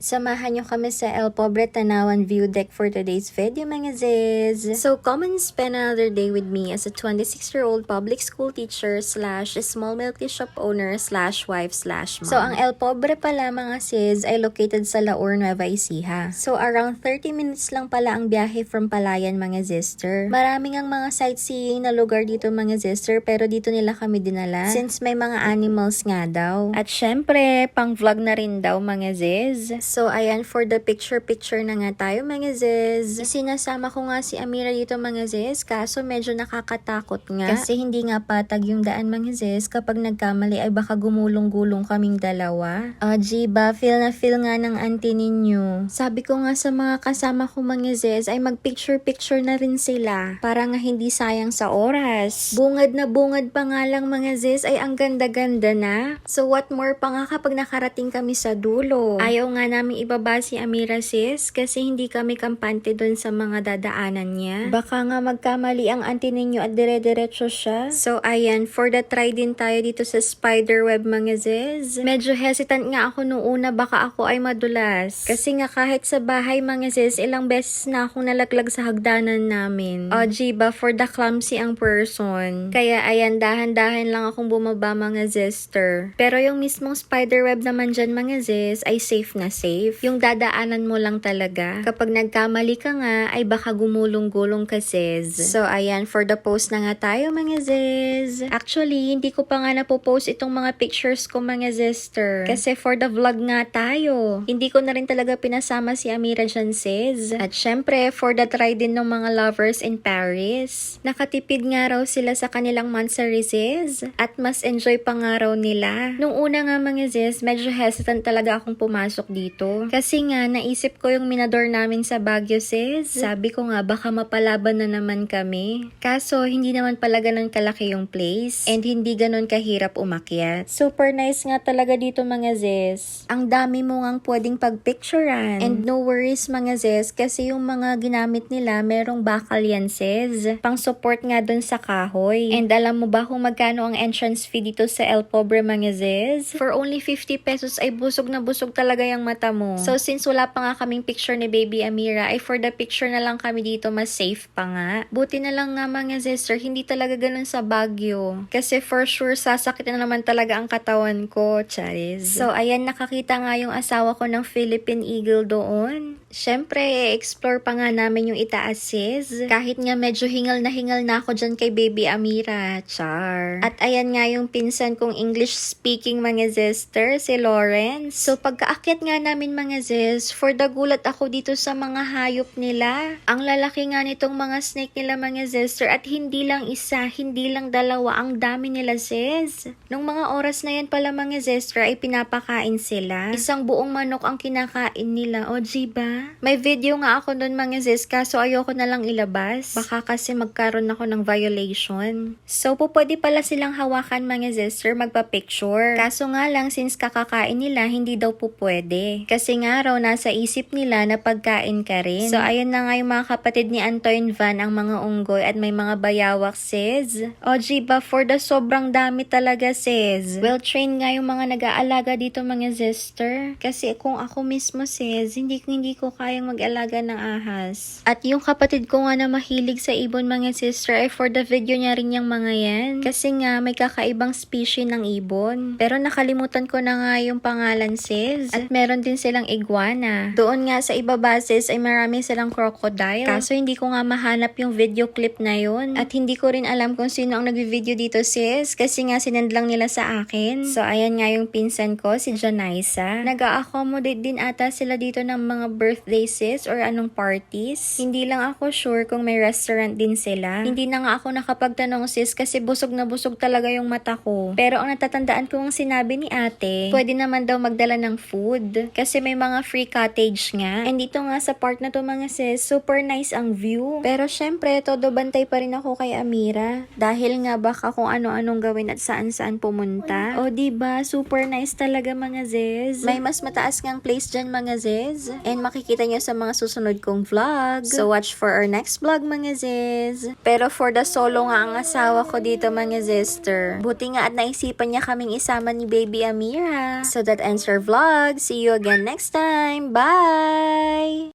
Samahan nyo kami sa El Pobre Tanawan View Deck for today's video, mga ziz. So, come and spend another day with me as a 26-year-old public school teacher slash small milk tea shop owner slash wife slash mom. So, ang El Pobre pala, mga sis, ay located sa Laur, Nueva Ecija. So, around 30 minutes lang pala ang biyahe from Palayan, mga sister. Maraming ang mga sightseeing na lugar dito, mga sister, pero dito nila kami dinala since may mga animals nga daw. At syempre, pang vlog na rin daw, mga ziz. So, ayan, for the picture na nga tayo, mga ziz. Sinasama ko nga si Amira dito, mga ziz, kaso medyo nakakatakot nga. Kasi hindi nga patag yung daan, mga ziz. Kapag nagkamali ay baka gumulong-gulong kaming dalawa. Jiba, feel nga ng auntie ninyo. Sabi ko nga sa mga kasama ko, mga ziz, ay mag-picture na rin sila. Para nga hindi sayang sa oras. Bungad na bungad pa nga lang, mga ziz, ay ang ganda-ganda na. So, what more pa nga kapag nakarating kami sa dulo. Ayaw nga namin ibaba si Amira, sis, kasi hindi kami kampante doon sa mga dadaanan niya. Baka nga magkamali ang auntie ninyo at dire-diretso siya. So, ayan, for the try din tayo dito sa spiderweb, mga ziz. Medyo hesitant nga ako noong una, baka ako ay madulas. Kasi nga kahit sa bahay, mga ziz, ilang beses na akong nalaglag sa hagdanan namin. Jiba, for the clumsy ang person. Kaya, ayan, dahan-dahan lang akong bumaba, mga zister. Pero yung mismong spiderweb naman dyan, mga ziz, ay safe na safe. Yung dadaanan mo lang talaga. Kapag nagkamali ka nga, ay baka gumulong-gulong ka, sis. So, ayan, for the post na nga tayo, mga ziz. Actually, hindi ko pa nga napopost itong mga pictures ko, mga zister. Kasi for the vlog nga tayo. Hindi ko na rin talaga pinasama si Amira dyan, sis. At syempre, for the try din ng mga lovers in Paris. Nakatipid nga raw sila sa kanilang monthsary, sis. At mas enjoy pa nga raw nila. Nung una nga, mga sis, medyo hesitant talaga akong pumasok dito. Kasi nga, naisip ko yung minador namin sa Baguio, sis. Sabi ko nga, baka mapalaban na naman kami. Kaso, hindi naman pala ganun kalaki yung place. And hindi ganun kahirap umakyat. Super nice nga talaga dito, mga sis. Ang dami mo ngang pwedeng pagpicturean. And no worries, mga sis, kasi yung mga ginamit nila, merong bakal yan, sis. Pang support nga dun sa kahoy. And alam mo ba kung magkano ang entrance fee dito sa El Pobre, mga sis? For only 50 pesos ay busog na busog talaga yung mata mo. So, since wala pa nga kaming picture ni Baby Amira, ay for the picture na lang kami dito, mas safe pa nga. Buti na lang nga, mga sister, hindi talaga ganun sa Baguio. Kasi for sure, sasakit na naman talaga ang katawan ko, charis. So, ayan, nakakita nga yung asawa ko ng Philippine Eagle doon. Syempre, explore pa nga namin yung itaas, sis. Kahit nga medyo hingal na ako dyan kay Baby Amira, char. At ayan nga yung pinsan kong English speaking, mga sister, si Lawrence. So, pagkaakyat nga namin, mga sis, for the gulat ako dito sa mga hayop nila. Ang lalaki nga nitong mga snake nila, mga sister, at hindi lang isa, hindi lang dalawa, ang dami nila, sis. Nung mga oras na yan pala, mga sister, ay pinapakain sila. Isang buong manok ang kinakain nila. O, jiba? May video nga ako dun, mga sis, kaso ayoko na lang ilabas. Baka kasi magkaroon ako ng violation. So, pwede pala silang hawakan, mga sister, magpa-picture. Kaso nga lang, since kakakain nila, hindi daw po pwede. Kasi nga raw, nasa isip nila na pagkain ka rin. So, ayun na nga yung mga kapatid ni Antoine Van, ang mga unggoy, at may mga bayawak, sis. O, jiba, for the sobrang dami talaga, sis. Well-trained nga yung mga nag-aalaga dito, mga sister. Kasi kung ako mismo, sis, hindi ko kayang mag-alaga ng ahas. At yung kapatid ko nga na mahilig sa ibon, mga sister, ay for the video niya rin yung mga yan. Kasi nga, may kakaibang species ng ibon. Pero nakalimutan ko na nga yung pangalan, sis. At meron din silang iguana. Doon nga sa ibaba, sis, ay marami silang crocodile. Kaso hindi ko nga mahanap yung video clip na yun. At hindi ko rin alam kung sino ang nag-video dito, sis. Kasi nga, sinend lang nila sa akin. So, ayan nga yung pinsan ko, si Janaisa. Nag-a-accommodate din ata sila dito ng mga birthday, sis, or anong parties. Hindi lang ako sure kung may restaurant din sila. Hindi na nga ako nakapagtanong, sis, kasi busog na busog talaga yung mata ko. Pero ang natatandaan ko ang sinabi ni ate, pwede naman daw magdala ng food. Kasi may mga free cottage nga. And dito nga sa part na to, mga sis, super nice ang view. Pero syempre, todo bantay pa rin ako kay Amira. Dahil nga baka kung ano-anong gawin at saan-saan pumunta. O, diba? Super nice talaga, mga sis. May mas mataas ngang place dyan, mga sis. And makikita makikita nyo sa mga susunod kong vlog. So watch for our next vlog mga ziz. Pero for the solo nga ang asawa ko dito mga zister. Buti nga at naisipan niya kaming isama ni Baby Amira. So that ends our vlog. See you again next time. Bye!